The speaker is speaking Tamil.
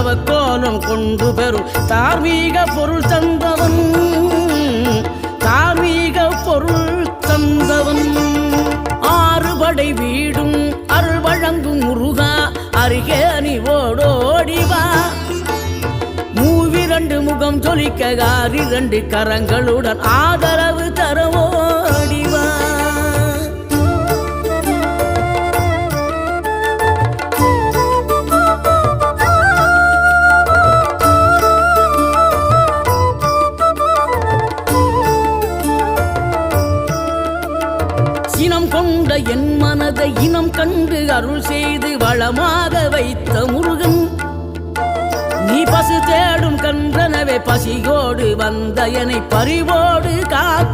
தவக்கோலம் கொண்டு பெறும் தார்மீக பொருள் தந்தவன், தார்மீக பொருள் தந்தவன். ஆறுபடை வீடும் அருள் வழங்கும் முருகா அருகே நீ ஓடோடிவா. மூவிரண்டு முகம் ஜொலிக்க 2 கரங்களுடன் ஆதரவு தர ஓடிவா. சினம் கொண்ட என் மனதை இனம் கண்டு அருள் செய்து வளமாக வைத்த முருகன், நீ பசு தேடும் கன்றனவே பசியோடு வந்த என்னை பறிவோடு காத்து